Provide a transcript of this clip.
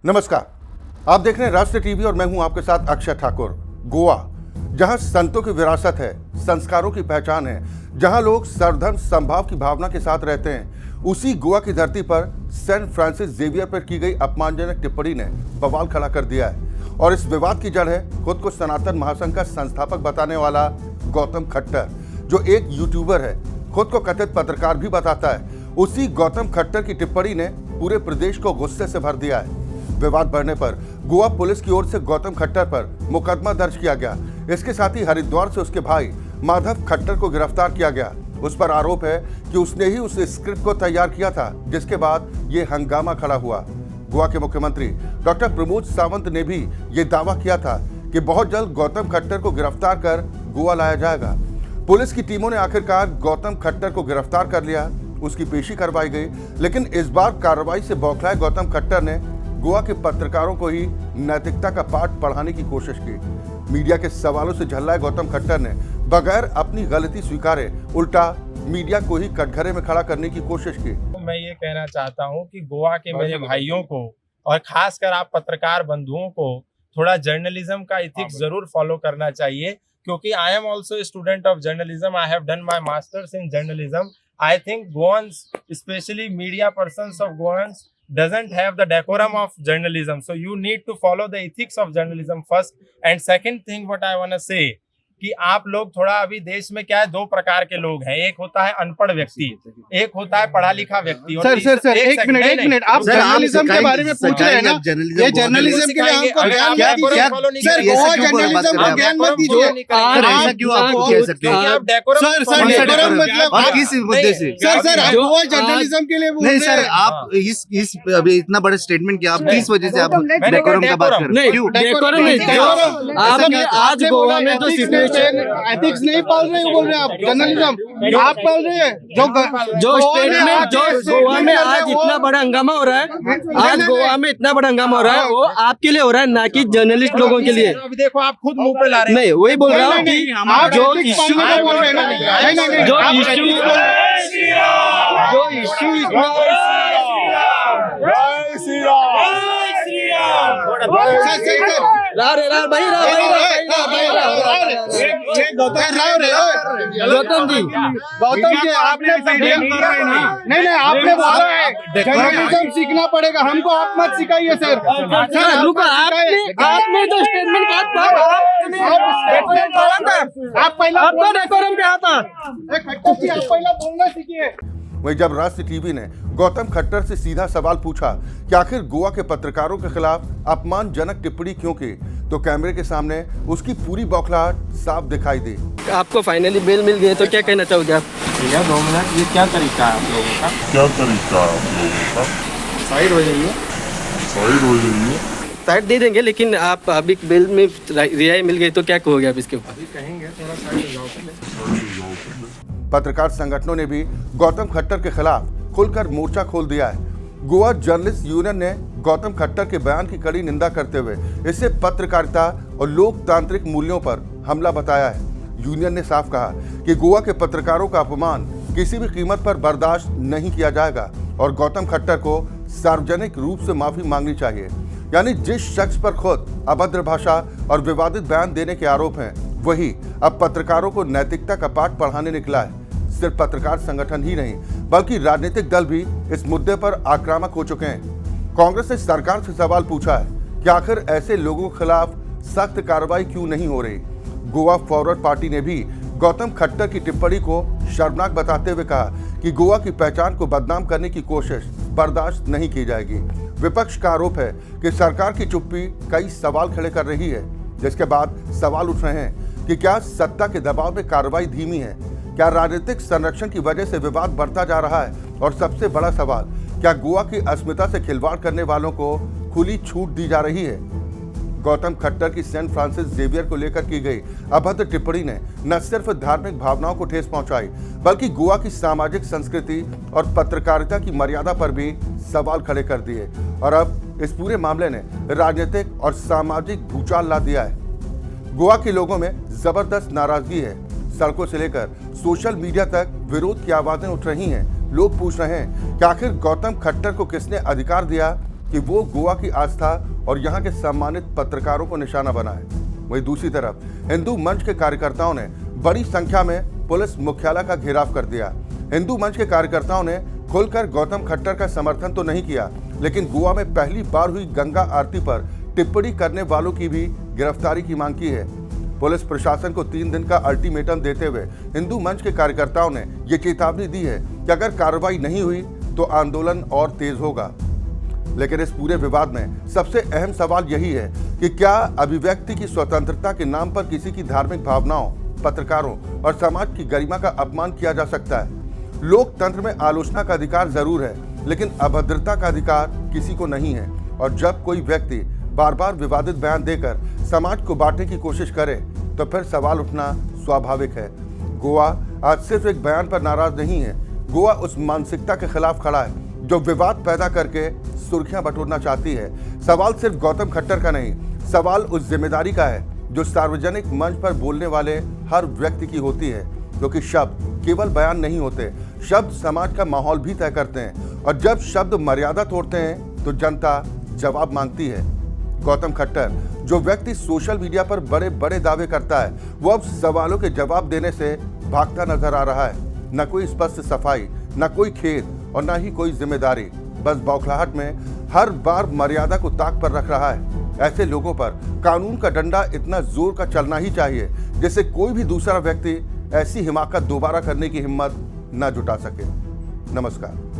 नमस्कार, आप देख रहे हैं राष्ट्रीय टीवी और मैं हूं आपके साथ अक्षय ठाकुर। गोवा, जहां संतों की विरासत है, संस्कारों की पहचान है, जहां लोग सर्वधर्म समभाव की भावना के साथ रहते हैं, उसी गोवा की धरती पर सेंट फ्रांसिस जेवियर पर की गई अपमानजनक टिप्पणी ने बवाल खड़ा कर दिया है। और इस विवाद की जड़ है खुद को सनातन महासंघ का संस्थापक बताने वाला गौतम खट्टर, जो एक यूट्यूबर है, खुद को कथित पत्रकार भी बताता है। उसी गौतम खट्टर की टिप्पणी ने पूरे प्रदेश को गुस्से से भर दिया है। विवाद बढ़ने पर गोवा पुलिस की ओर से गौतम खट्टर पर मुकदमा दर्ज किया गया। इसके साथ ही हरिद्वार से उसके भाई माधव खट्टर को गिरफ्तार किया गया। उस पर आरोप है कि उसने ही उस स्क्रिप्ट को तैयार किया था, जिसके बाद ये हंगामा खड़ा हुआ। गोवा के मुख्यमंत्री डॉक्टर प्रमोद सावंत ने भी ये दावा किया था कि बहुत जल्द गौतम खट्टर को गिरफ्तार कर गोवा लाया जाएगा। पुलिस की टीमों ने आखिरकार गौतम खट्टर को गिरफ्तार कर लिया, उसकी पेशी करवाई गई। लेकिन इस बार कार्रवाई से बौखलाए गौतम खट्टर ने गोवा के पत्रकारों को ही नैतिकता का पाठ पढ़ाने की कोशिश की। मीडिया के सवालों से झल्लाए गौतम खट्टर ने बगैर अपनी गलती स्वीकारे उल्टा मीडिया को ही कटघरे में खड़ा करने की कोशिश की। मैं ये कहना चाहता हूँ कि गोवा के मेरे भाइयों को और खासकर आप पत्रकार बंधुओं को थोड़ा जर्नलिज्म का इथिक्स जरूर फॉलो करना चाहिए, क्योंकि I am also student of journalism. I have done my masters in journalism. I think Goans, especially media persons of Goans, doesn't have the decorum of journalism. So you need to follow the ethics of journalism first. And second thing what I want to say, कि आप लोग थोड़ा अभी देश में क्या है, दो प्रकार के लोग हैं। एक होता है अनपढ़ व्यक्ति, एक होता है पढ़ा लिखा व्यक्ति। सर एक मिनट आप जर्नलिज्म के बारे में पूछ रहे हैं ना, ये जर्नलिज्म के लिए हमको ज्ञान मत दीजिए सर। गोवा जर्नलिज्म को ज्ञान मत दीजिए। ऐसा क्यों आप कह सकते हैं? आप डेकोरम सर डेकोरम मतलब किस मुद्दे से? सर आप गोवा जर्नलिज्म के लिए बोल रहे हैं। नहीं सर, आप इस अभी इतना बड़ा स्टेटमेंट किया, आप किस वजह से आप डेकोरम का बात कर रहे हैं? क्यों डेकोरम नहीं? आपने आज गोवा में जो सिचुएशन एथिक्स नहीं पाल रहे हो, बोल रहे हैं आप जर्नलिज्म आप पाल रहे हैं। जो स्टेटमेंट जो गोवा में आज इतना बड़ा हंगामा हो रहा है, आज गोवा में इतना बड़ा हंगामा हो रहा है, वो आपके लिए हो रहा है, ना कि जर्नलिस्ट लोगों के लिए। अभी देखो आप खुद मुंह पे ला रहे हैं। नहीं वही बोल रहा हूँ कि जो इश्यू गौतम जी आपने नहीं आपने बोला है जर्नलिज्म सीखना पड़ेगा, हमको आप मत सिखाइए सर। आपने जो स्टेटमेंट कहा आप पहला डेकोरम क्या था, आप पहला बोलना सीखिए। वहीं जब राष्ट्रीय टीवी ने गौतम खट्टर से सीधा सवाल पूछा कि आखिर गोवा के पत्रकारों के खिलाफ अपमानजनक टिप्पणी क्यों की, तो कैमरे के सामने उसकी पूरी बौखलाहट साफ दिखाई दी। आपको फाइनली बेल मिल गई तो क्या कहना चाहोगे आप? भैया 2 मिनट, ये क्या तरीका है आप लोगों का? साइड हो जाइए। साइड दे देंगे, लेकिन आप अभी बेल में रिहाई मिल गई तो क्या कहोगे आप इसके ऊपर? कहेंगे थोड़ा साइड हो जाओ। पत्रकार संगठनों ने भी गौतम खट्टर के खिलाफ खुलकर मोर्चा खोल दिया है। गोवा जर्नलिस्ट यूनियन ने गौतम खट्टर के बयान की कड़ी निंदा करते हुए इसे पत्रकारिता और लोकतांत्रिक मूल्यों पर हमला बताया है। यूनियन ने साफ कहा कि गोवा के पत्रकारों का अपमान किसी भी कीमत पर बर्दाश्त नहीं किया जाएगा और गौतम खट्टर को सार्वजनिक रूप से माफी मांगनी चाहिए। यानी जिस शख्स पर खुद अभद्र भाषा और विवादित बयान देने के आरोप हैं, वही अब पत्रकारों को नैतिकता का पाठ पढ़ाने निकला है। सिर्फ पत्रकार संगठन ही नहीं, बल्कि राजनीतिक दल भी इस मुद्दे पर आक्रामक हो चुके हैं। कांग्रेस ने सरकार से सवाल पूछा है कि आखिर ऐसे लोगों के खिलाफ सख्त कार्रवाई क्यों नहीं हो रही। गोवा फॉरवर्ड पार्टी ने भी गौतम खट्टर की टिप्पणी को शर्मनाक बताते हुए कहा कि गोवा की पहचान को बदनाम करने की कोशिश बर्दाश्त नहीं की जाएगी। विपक्ष का आरोप है कि सरकार की चुप्पी कई सवाल खड़े कर रही है, जिसके बाद सवाल उठ रहे हैं कि क्या सत्ता के दबाव में कार्रवाई धीमी है, क्या राजनीतिक संरक्षण की वजह से विवाद बढ़ता जा रहा है, और सबसे बड़ा सवाल, क्या गोवा की अस्मिता से खिलवाड़ करने वालों को खुली छूट दी जा रही है। गौतम खट्टर की सेंट फ्रांसिस जेवियर को लेकर की गई अभद्र टिप्पणी ने न सिर्फ धार्मिक भावनाओं को ठेस पहुंचाई, बल्कि गोवा की सामाजिक संस्कृति और पत्रकारिता की मर्यादा पर भी सवाल खड़े कर दिए। और अब इस पूरे मामले ने राजनीतिक और सामाजिक भूचाल ला दिया है। गोवा के लोगों में जबरदस्त नाराजगी है। सड़कों से लेकर सोशल मीडिया तक विरोध की आवाजें उठ रही हैं। लोग पूछ रहे हैं कि आखिर गौतम खट्टर को किसने अधिकार दिया कि वो गोवा की आस्था और यहाँ के सम्मानित पत्रकारों को निशाना बनाए। वहीं दूसरी तरफ हिंदू मंच के कार्यकर्ताओं ने बड़ी संख्या में पुलिस मुख्यालय का घेराव कर दिया। हिंदू मंच के कार्यकर्ताओं ने खुलकर गौतम खट्टर का समर्थन तो नहीं किया, लेकिन गोवा में पहली बार हुई गंगा आरती पर टिप्पणी करने वालों की भी गिरफ्तारी की मांग की है। पुलिस प्रशासन को 3 दिन का अल्टीमेटम देते हुए हिंदू मंच के कार्यकर्ताओं ने ये चेतावनी दी है कि अगर कार्रवाई नहीं हुई तो आंदोलन और तेज होगा। लेकिन इस पूरे विवाद में सबसे अहम सवाल यही है कि क्या अभिव्यक्ति की स्वतंत्रता के नाम पर किसी की धार्मिक भावनाओं, पत्रकारों और समाज की गरिमा का अपमान किया जा सकता है? लोकतंत्र में आलोचना का अधिकार जरूर है, लेकिन अभद्रता का अधिकार किसी को नहीं है। और जब कोई व्यक्ति बार बार विवादित बयान देकर समाज को बांटने की कोशिश करे तो फिर सवाल उठना स्वाभाविक है। गोवा आज सिर्फ एक बयान पर नाराज नहीं है, गोवा उस मानसिकता के खिलाफ खड़ा है जो विवाद पैदा करके सुर्खियां बटोरना चाहती है। सवाल सिर्फ गौतम खट्टर का नहीं, सवाल उस जिम्मेदारी का है जो सार्वजनिक मंच पर बोलने वाले हर व्यक्ति की होती है, क्योंकि शब्द केवल बयान नहीं होते, शब्द समाज का माहौल भी तय करते हैं। और जब शब्द मर्यादा तोड़ते हैं तो जनता जवाब मांगती है। गौतम खट्टर जो व्यक्ति सोशल मीडिया पर बड़े बड़े दावे करता है, वो अब सवालों के जवाब देने से भागता नजर आ रहा है। न कोई स्पष्ट सफाई, न कोई खेद और न ही कोई जिम्मेदारी, बस बौखलाहट में हर बार मर्यादा को ताक पर रख रहा है। ऐसे लोगों पर कानून का डंडा इतना जोर का चलना ही चाहिए जिससे कोई भी दूसरा व्यक्ति ऐसी हिमाकत दोबारा करने की हिम्मत न जुटा सके। नमस्कार।